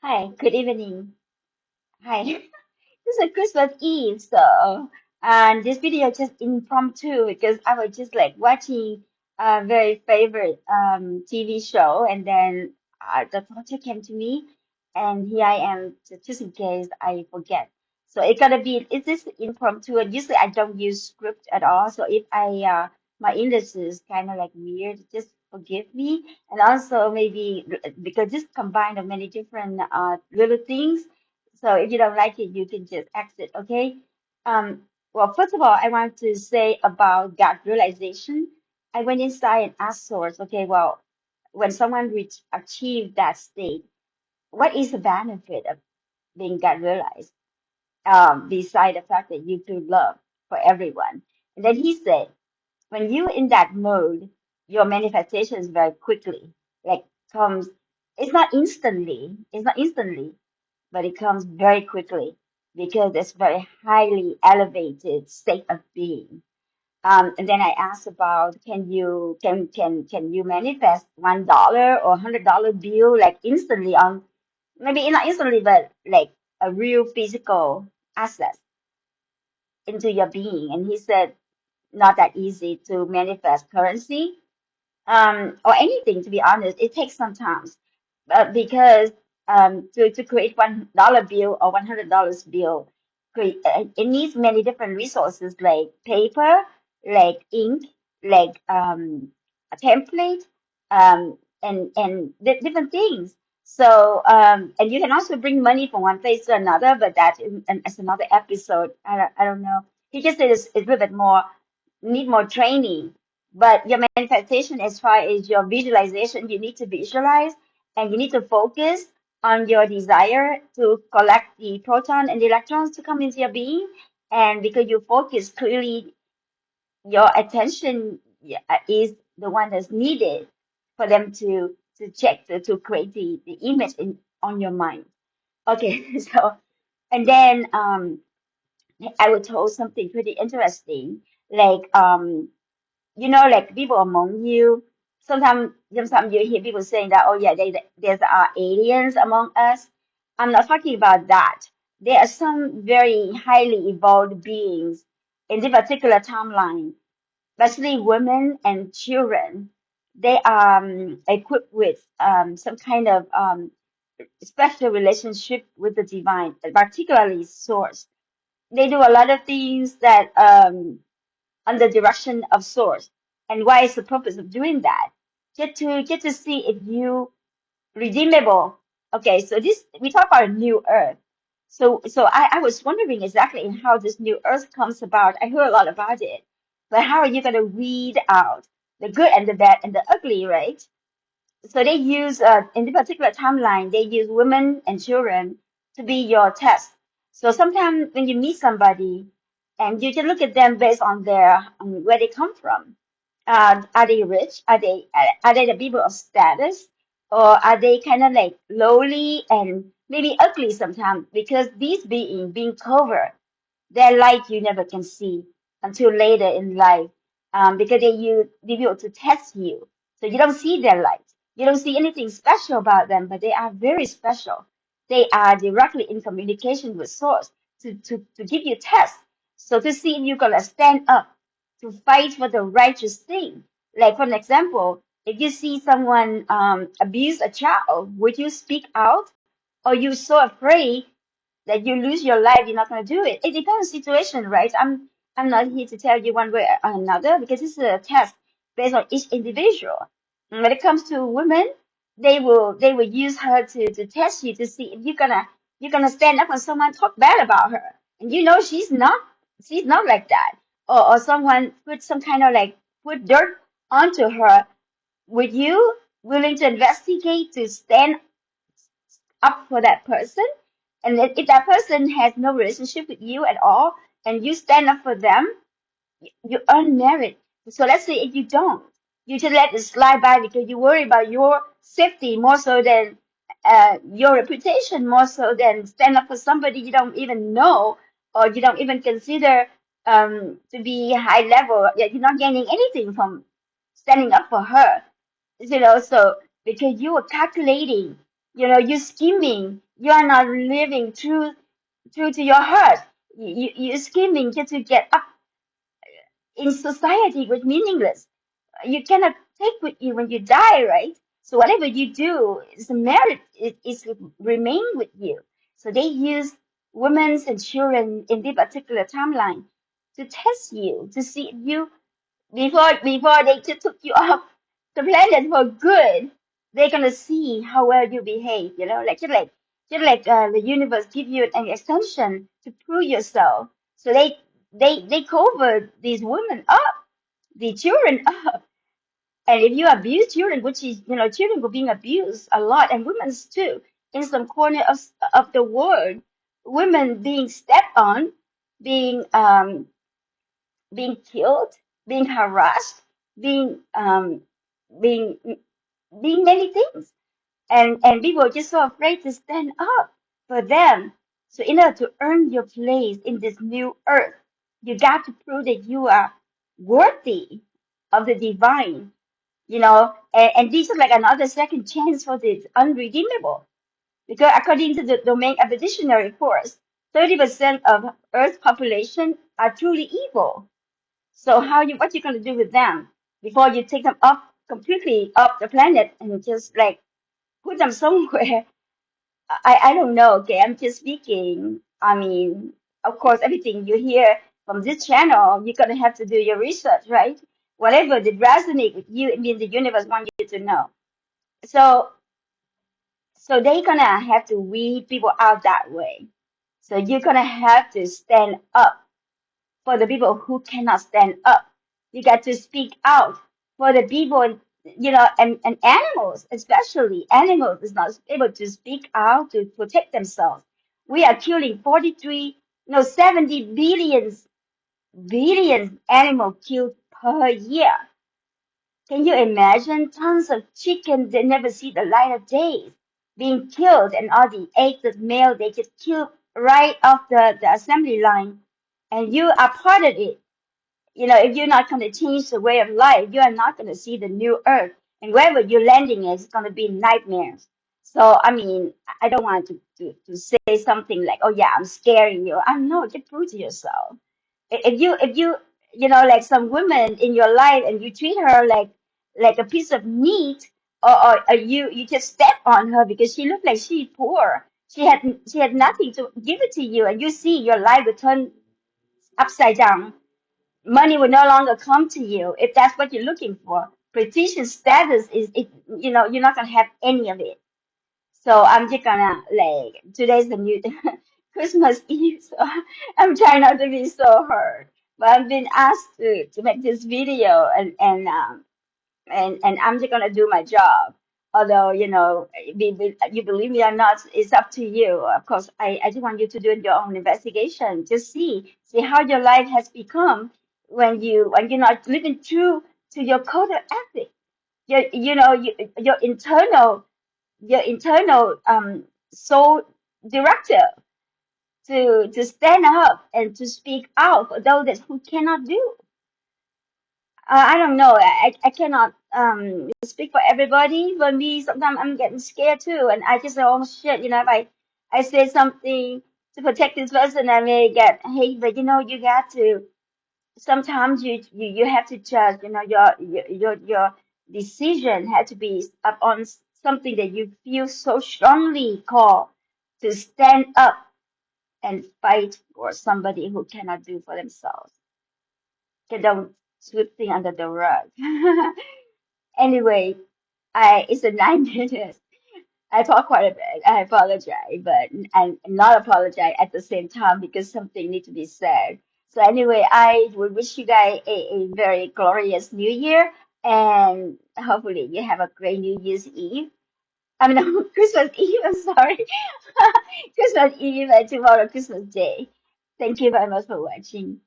Hi, good evening. Hi. This is Christmas Eve, so and this video just impromptu because I was just like watching a very favorite TV show, and then the thought came to me, and here I am just in case I forget. So it gotta be it's just impromptu, and usually I don't use script at all. So if I my English is kind of like weird, just forgive me. And also maybe because this combined of many different little things. So if you don't like it, you can just exit, okay? Well, first of all, I want to say about God realization. I went inside and asked Source, okay, well, when someone achieve that state, what is the benefit of being God realized? Beside the fact that you feel love for everyone. And then he said, when you in that mode, your manifestations very quickly, like comes, it's not instantly, but it comes very quickly because it's very highly elevated state of being. And then I asked about can you manifest $1 or $100 bill like instantly on maybe not instantly but like a real physical asset into your being? And he said not that easy to manifest currency or anything, to be honest. It takes some time, because to create $1 bill or $100 bill, it needs many different resources like paper, like ink, like a template, and different things. So and you can also bring money from one place to another, but that is another episode. I don't know. He just said it's a little bit more need more training. But your manifestation, as far as your visualization, you need to visualize and you need to focus on your desire to collect the proton and the electrons to come into your being. And because you focus clearly, your attention, is the one that's needed for them to check to create the image on your mind. Okay, so and then I was told something pretty interesting, like like people among you, sometimes you hear people saying that, oh yeah, there's aliens among us. I'm not talking about that. There are some very highly evolved beings in this particular timeline, especially women and children. They are equipped with some kind of special relationship with the divine, particularly source. They do a lot of things that on the direction of source. And why is the purpose of doing that? Get to see if you redeemable. Okay, so this we talk about a new earth. So I was wondering exactly in how this new earth comes about. I heard a lot about it, but how are you gonna weed out the good and the bad and the ugly, right? So they use in the particular timeline, they use women and children to be your test. So sometimes when you meet somebody and you just look at them based on their where they come from, are they rich? Are they the people of status, or are they kind of like lowly and maybe ugly sometimes? Because these being covered, their light you never can see until later in life, because they able to test you, so you don't see their light. You don't see anything special about them, but they are very special. They are directly in communication with source to give you tests. So to see if you're gonna stand up to fight for the righteous thing. Like for an example, if you see someone abuse a child, would you speak out? Or you so afraid that you lose your life, you're not going to do it. It depends on the situation, right? I'm not here to tell you one way or another because this is a test based on each individual. And when it comes to women, they will use her to test you to see if you're gonna stand up when someone talk bad about her, and she's not like that, or someone put some kind of like put dirt onto her. Would you willing to investigate to stand up for that person? And then if that person has no relationship with you at all, and you stand up for them, you earn merit. So let's say if you don't, you just let it slide by because you worry about your safety more so than your reputation, more so than stand up for somebody you don't even know or you don't even consider to be high level. Yeah, you're not gaining anything from standing up for her. So because you were calculating, you're scheming, You are not living true to your heart. You're scheming just to get up in society with meaningless. You cannot take with you when you die, right? So whatever you do is a merit is to remain with you. So they use women and children in this particular timeline to test you, to see if you before they just took you off the planet for good. They're gonna see how well you behave, like just like the universe give you an extension to prove yourself. So they cover these women up, the children up. And if you abuse children, which is, children were being abused a lot, and women's too, in some corner of the world, women being stepped on, being being killed, being harassed, being being being many things, and people are just so afraid to stand up for them. So in order to earn your place in this new earth, you got to prove that you are worthy of the divine, and this is like another second chance for the unredeemable. Because according to the domain of the dictionary course, 30% of Earth's population are truly evil. So what you gonna do with them before you take them off completely off the planet and just like put them somewhere? I don't know. Okay, I'm just speaking. I mean, of course, everything you hear from this channel, you're gonna have to do your research, right? Whatever that resonate with you, it means the universe wants you to know. So so they're gonna have to weed people out that way. So you're gonna have to stand up for the people who cannot stand up. You got to speak out for the people, and animals, especially animals, is not able to speak out to protect themselves. We are killing 43, no, 70 billions animal killed per year. Can you imagine tons of chickens that never see the light of day being killed, and all the eggs of male they just killed right off the assembly line, and you are part of it. If you're not going to change the way of life, you are not going to see the new earth. And wherever you're landing is going to be nightmares. So, I mean, I don't want to say something like, oh, yeah, I'm scaring you. I'm no, just prove to yourself. If you, like some women in your life and you treat her like a piece of meat, or you just step on her because she looked like she's poor. She had nothing to give it to you, and you see your life will turn upside down. Money will no longer come to you if that's what you're looking for. Prestigious status is it, you're not gonna have any of it. So I'm just gonna like today's the new Christmas Eve, so I'm trying not to be so hurt. But I've been asked to make this video, and I'm just gonna do my job. Although, you believe me or not, it's up to you. Of course, I just want you to do your own investigation. Just see how your life has become when you're not living true to your code of ethics. Your internal soul director to stand up and to speak out for those that who cannot do. I don't know. I cannot speak for everybody. For me, sometimes I'm getting scared too, and I just say, oh shit, if I say something to protect this person, I may get hate. But you got to. Sometimes you have to judge. Your decision had to be up on something that you feel so strongly called to stand up and fight for somebody who cannot do for themselves. They don't sweep things under the rug. Anyway, it's a 9 minutes. I talk quite a bit. I apologize, but I'm not apologize at the same time because something needs to be said. So anyway, I would wish you guys a very glorious New Year, and hopefully you have a great New Year's Eve. I mean, Christmas Eve. I'm sorry, Christmas Eve and tomorrow Christmas Day. Thank you very much for watching.